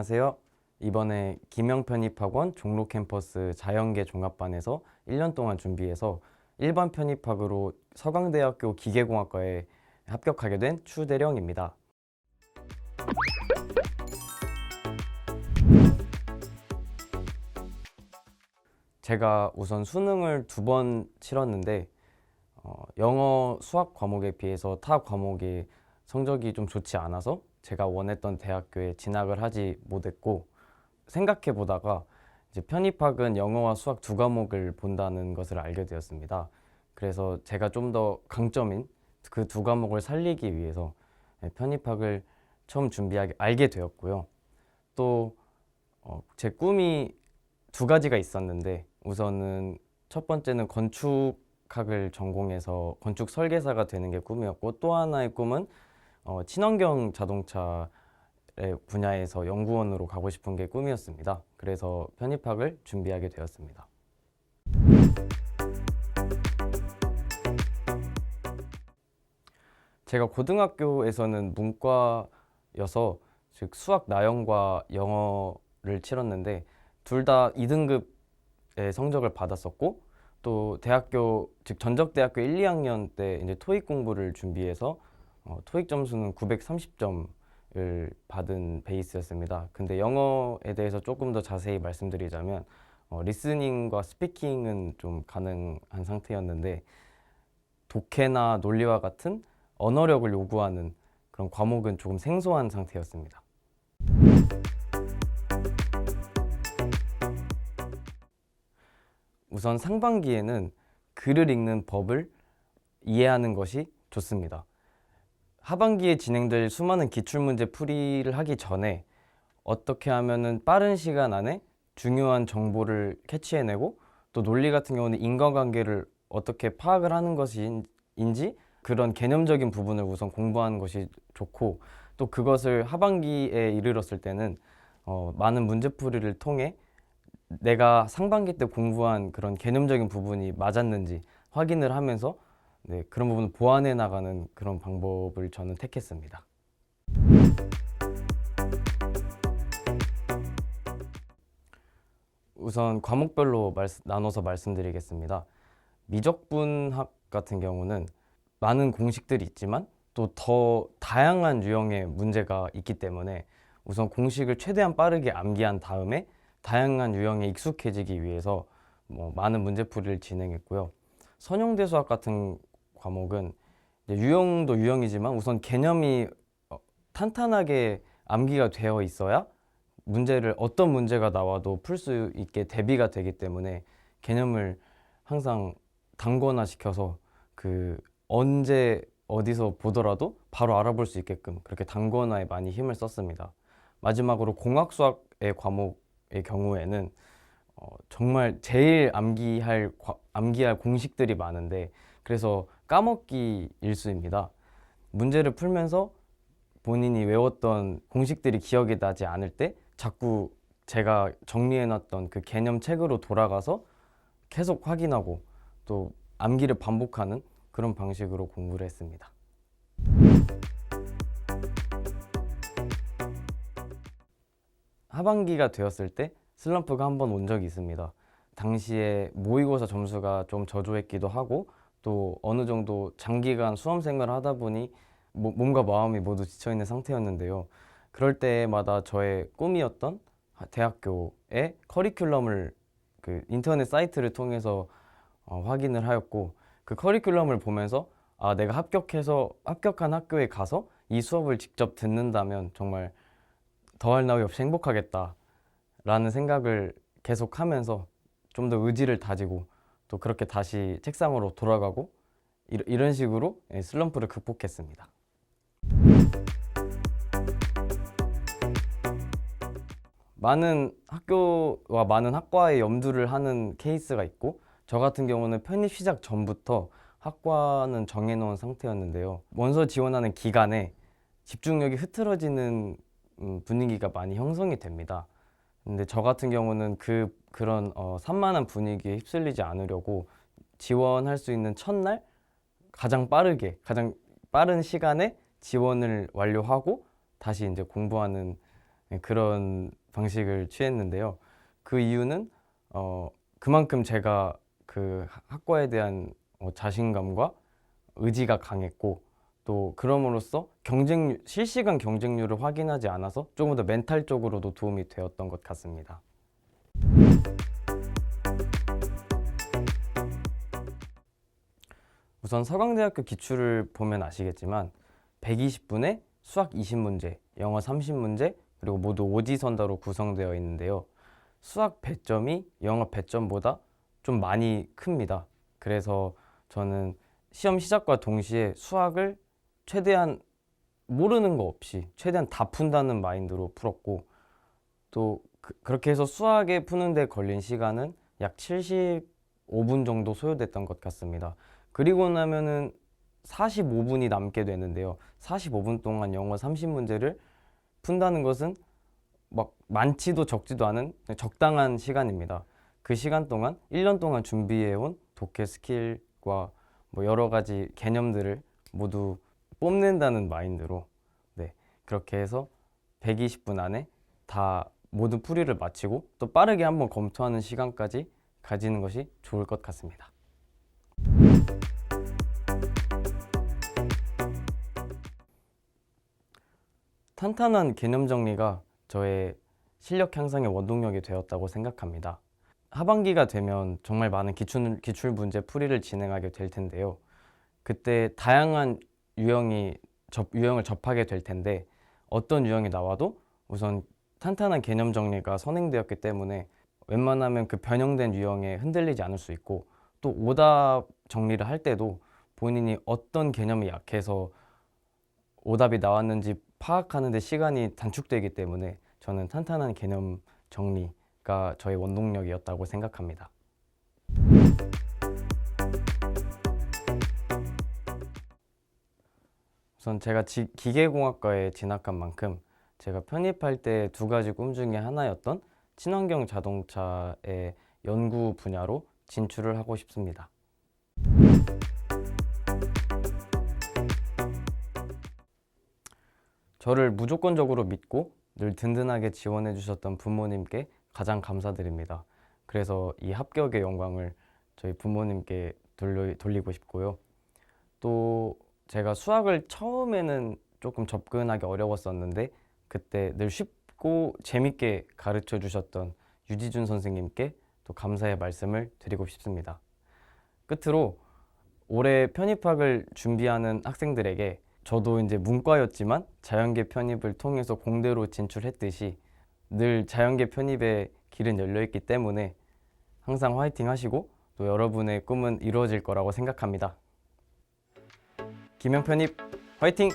안녕하세요. 이번에 김영편입학원 종로캠퍼스 자연계 종합반에서 1년 동안 준비해서 일반 편입학으로 서강대학교 기계공학과에 합격하게 된 추대령입니다. 제가 우선 수능을 2번 치렀는데 영어, 수학 과목에 비해서 타 과목이 성적이 좀 좋지 않아서 제가 원했던 대학교에 진학을 하지 못했고, 생각해 보다가 이제 편입학은 영어와 수학 2과목을 본다는 것을 알게 되었습니다. 그래서 제가 좀 더 강점인 그 2과목을 살리기 위해서 편입학을 처음 알게 되었고요. 또 제 꿈이 2가지가 있었는데, 우선은 첫 번째는 건축학을 전공해서 건축 설계사가 되는 게 꿈이었고, 또 하나의 꿈은 친환경 자동차의 분야에서 연구원으로 가고 싶은 게 꿈이었습니다. 그래서 편입학을 준비하게 되었습니다. 제가 고등학교에서는 문과여서 즉 수학 나영과 영어를 치렀는데, 둘 다 2등급의 성적을 받았었고, 또 대학교 즉 전적대학교 1, 2학년 때 이제 토익 공부를 준비해서 토익 점수는 930점을 받은 베이스였습니다. 근데 영어에 대해서 조금 더 자세히 말씀드리자면 리스닝과 스피킹은 좀 가능한 상태였는데, 독해나 논리와 같은 언어력을 요구하는 그런 과목은 조금 생소한 상태였습니다. 우선 상반기에는 글을 읽는 법을 이해하는 것이 좋습니다. 하반기에 진행될 수많은 기출문제 풀이를 하기 전에 어떻게 하면은 빠른 시간 안에 중요한 정보를 캐치해내고, 또 논리 같은 경우는 인과관계를 어떻게 파악을 하는 것인지 그런 개념적인 부분을 우선 공부하는 것이 좋고, 또 그것을 하반기에 이르렀을 때는 많은 문제풀이를 통해 내가 상반기 때 공부한 그런 개념적인 부분이 맞았는지 확인을 하면서 그런 부분을 보완해 나가는 그런 방법을 저는 택했습니다. 우선 과목별로 나눠서 말씀드리겠습니다. 미적분학 같은 경우는 많은 공식들이 있지만 또 더 다양한 유형의 문제가 있기 때문에 우선 공식을 최대한 빠르게 암기한 다음에 다양한 유형에 익숙해지기 위해서 많은 문제풀이를 진행했고요. 선형대 수학 같은 과목은 유형도 유형이지만 우선 개념이 탄탄하게 암기가 되어 있어야 문제를 어떤 문제가 나와도 풀 수 있게 대비가 되기 때문에 개념을 항상 단권화시켜서 언제 어디서 보더라도 바로 알아볼 수 있게끔 그렇게 단권화에 많이 힘을 썼습니다. 마지막으로 공학수학의 과목의 경우에는 정말 제일 암기할 공식들이 많은데, 그래서 까먹기 일수입니다. 문제를 풀면서 본인이 외웠던 공식들이 기억이 나지 않을 때 자꾸 제가 정리해놨던 그 개념책으로 돌아가서 계속 확인하고 또 암기를 반복하는 그런 방식으로 공부를 했습니다. 하반기가 되었을 때 슬럼프가 한 번 온 적이 있습니다. 당시에 모의고사 점수가 좀 저조했기도 하고, 또 어느 정도 장기간 수험생활을 하다 보니 몸과 마음이 모두 지쳐있는 상태였는데요. 그럴 때마다 저의 꿈이었던 대학교의 커리큘럼을 인터넷 사이트를 통해서 확인을 하였고, 그 커리큘럼을 보면서 내가 합격한 학교에 가서 이 수업을 직접 듣는다면 정말 더할 나위 없이 행복하겠다라는 생각을 계속하면서 좀 더 의지를 다지고, 또 그렇게 다시 책상으로 돌아가고 이런 식으로 슬럼프를 극복했습니다. 많은 학교와 많은 학과에 염두를 하는 케이스가 있고, 저 같은 경우는 편입 시작 전부터 학과는 정해놓은 상태였는데요. 원서 지원하는 기간에 집중력이 흐트러지는 분위기가 많이 형성이 됩니다. 근데 저 같은 경우는 그런 산만한 분위기에 휩쓸리지 않으려고 지원할 수 있는 첫날 가장 빠른 시간에 지원을 완료하고 다시 이제 공부하는 네, 그런 방식을 취했는데요. 그 이유는 그만큼 제가 그 학과에 대한 자신감과 의지가 강했고, 또 그럼으로써 실시간 경쟁률을 확인하지 않아서 조금 더 멘탈적으로도 도움이 되었던 것 같습니다. 우선 서강대학교 기출을 보면 아시겠지만 120분에 수학 20문제, 영어 30문제, 그리고 모두 오지선다로 구성되어 있는데요. 수학 배점이 영어 배점보다 좀 많이 큽니다. 그래서 저는 시험 시작과 동시에 수학을 최대한 모르는 거 없이 최대한 다 푼다는 마인드로 풀었고, 또 그렇게 해서 수학에 푸는 데 걸린 시간은 약 75분 정도 소요됐던 것 같습니다. 그리고 나면은 45분이 남게 되는데요. 45분 동안 영어 30문제를 푼다는 것은 막 많지도 적지도 않은 적당한 시간입니다. 그 시간 동안 1년 동안 준비해온 독해 스킬과 뭐 여러 가지 개념들을 모두 뽐낸다는 마인드로, 네, 그렇게 해서 120분 안에 다 모든 풀이를 마치고 또 빠르게 한번 검토하는 시간까지 가지는 것이 좋을 것 같습니다. 탄탄한 개념 정리가 저의 실력 향상의 원동력이 되었다고 생각합니다. 하반기가 되면 정말 많은 기출 문제 풀이를 진행하게 될 텐데요. 그때 다양한 유형을 접하게 될 텐데, 어떤 유형이 나와도 우선 탄탄한 개념 정리가 선행되었기 때문에 웬만하면 그 변형된 유형에 흔들리지 않을 수 있고, 또 오답 정리를 할 때도 본인이 어떤 개념이 약해서 오답이 나왔는지 파악하는 데 시간이 단축되기 때문에 저는 탄탄한 개념 정리가 저의 원동력이었다고 생각합니다. 우선 제가 기계공학과에 진학한 만큼 제가 편입할 때 두 가지 꿈 중에 하나였던 친환경 자동차의 연구 분야로 진출을 하고 싶습니다. 저를 무조건적으로 믿고 늘 든든하게 지원해 주셨던 부모님께 가장 감사드립니다. 그래서 이 합격의 영광을 저희 부모님께 돌리고 싶고요. 또 제가 수학을 처음에는 조금 접근하기 어려웠었는데, 그때 늘 쉽고 재밌게 가르쳐 주셨던 유지준 선생님께 또 감사의 말씀을 드리고 싶습니다. 끝으로 올해 편입학을 준비하는 학생들에게 저도 이제 문과였지만 자연계 편입을 통해서 공대로 진출했듯이 늘 자연계 편입의 길은 열려있기 때문에 항상 화이팅 하시고 또 여러분의 꿈은 이루어질 거라고 생각합니다. 김영 편입 화이팅!